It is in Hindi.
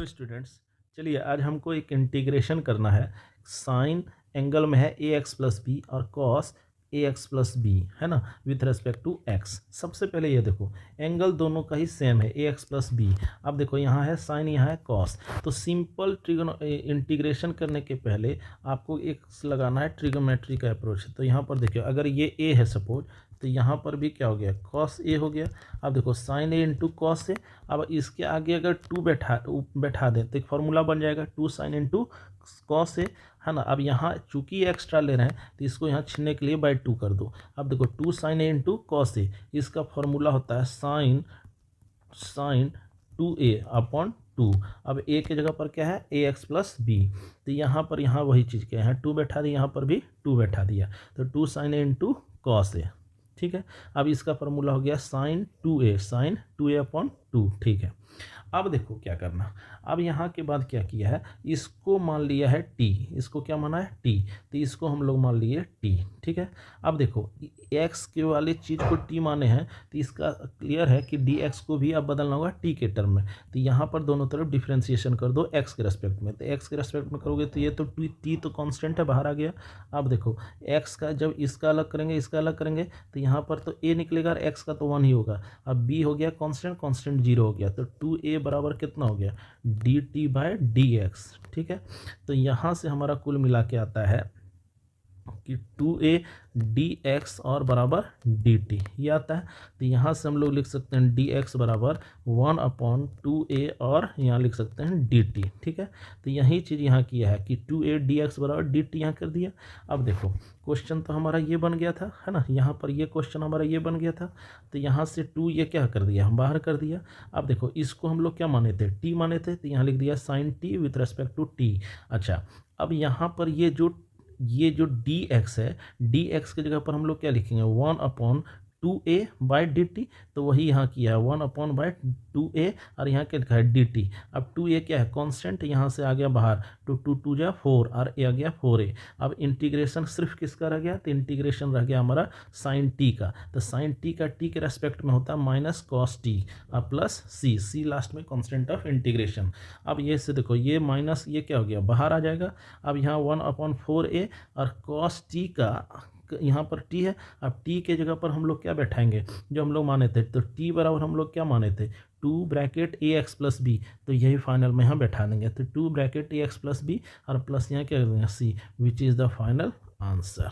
हेलो स्टूडेंट्स, चलिए आज हमको एक इंटीग्रेशन करना है। साइन एंगल में है ए एक्स प्लस बी और cos A x plus B, है ना, विथ रेस्पेक्ट टू एक्स। सबसे पहले ये देखो, एंगल दोनों का ही सेम है, ए एक्स प्लस बी। अब देखो यहाँ है साइन, यहाँ है कॉस, तो सिंपल इंटीग्रेशन करने के पहले आपको एक लगाना है ट्रिगोमेट्री का अप्रोच। तो यहाँ पर देखिए, अगर ये ए है सपोज, तो यहाँ पर भी क्या हो गया, कॉस ए हो गया। अब देखो साइन ए इंटू कॉस ए, अब इसके आगे अगर टू बैठा दें तो एक फार्मूला बन जाएगा, टू साइन इंटू कॉस ए, है ना। अब यहाँ चूंकि ये एक्स्ट्रा ले रहे हैं तो इसको यहाँ छीनने के लिए बाई टू कर दो। अब देखो two sine A into cos A, इसका फॉर्मूला होता है sine two A upon two. अब ए की जगह पर क्या है, ए एक्स प्लस बी, तो यहाँ पर यहाँ वही चीज़ क्या है, टू बैठा दिया, यहाँ पर भी टू बैठा दिया, तो two sine A into cos A, ठीक है। अब इसका फॉर्मूला हो गया sine two A upon two, ठीक है। अब देखो क्या करना, अब यहाँ के बाद क्या किया है, इसको मान लिया है टी, इसको क्या माना है टी, तो इसको हम लोग मान लिए टी, ठीक है। अब देखो एक्स के वाली चीज़ को टी माने हैं, तो इसका क्लियर है कि डी एक्स को भी अब बदलना होगा टी के टर्म में। तो यहाँ पर दोनों तरफ डिफ्रेंसिएशन कर दो एक्स के रेस्पेक्ट में, तो एक्स के रेस्पेक्ट में करोगे तो ये तो टी तो कांस्टेंट है, बाहर आ गया। अब देखो एक्स का जब इसका अलग करेंगे, इसका अलग करेंगे, तो यहाँ पर तो ए निकलेगा और एक्स का तो वन ही होगा। अब बी हो गया कांस्टेंट जीरो हो गया, तो टू ए बराबर कितना हो गया, D T by D X, ठीक है। तो यहाँ से हमारा कुल मिला के आता है कि टू ए डी एक्स और बराबर डी टी, ये आता है। तो यहाँ से हम लोग लिख सकते हैं डी एक्स बराबर वन अपॉन टू ए, और यहाँ लिख सकते हैं डी टी, ठीक है। तो यही चीज़ यहाँ किया है कि टू ए डी एक्स बराबर डी टी यहाँ कर दिया। अब देखो क्वेश्चन तो हमारा ये बन गया था, है ना, यहाँ पर ये क्वेश्चन हमारा ये बन गया था, तो यहाँ से टू ये क्या कर दिया, हम बाहर कर दिया। अब देखो इसको हम लोग क्या माने थे, टी माने थे, तो यहाँ लिख दिया sine T with respect to T. अच्छा, अब यहाँ पर ये जो डी एक्स है, डी एक्स की जगह पर हम लोग क्या लिखेंगे, one upon two A by D T, तो वही यहाँ किया है one upon by two A, और यहाँ क्या लिखा है डी टी। अब टू ए क्या है कांस्टेंट, यहाँ से आ गया बाहर, टू टू जा फोर, और ए आ गया फोर ए। अब इंटीग्रेशन सिर्फ किसका रह गया, तो इंटीग्रेशन रह गया हमारा साइन टी का, तो साइन टी का टी के रेस्पेक्ट में होता है माइनस कॉस टी और प्लस सी लास्ट में कांस्टेंट ऑफ इंटीग्रेशन। अब ये से देखो ये माइनस ये क्या हो गया, बाहर आ जाएगा। अब यहाँ वन अपॉन फोर ए और कॉस टी का, यहाँ पर टी है, अब टी के जगह पर हम लोग क्या बैठाएंगे, जो हम लोग माने थे, तो टी बराबर हम लोग क्या माने थे, two bracket a x plus b, तो यही फाइनल में यहाँ बैठा देंगे, तो two bracket a x plus b और प्लस यहाँ क्या कर देंगे c, which is the final answer.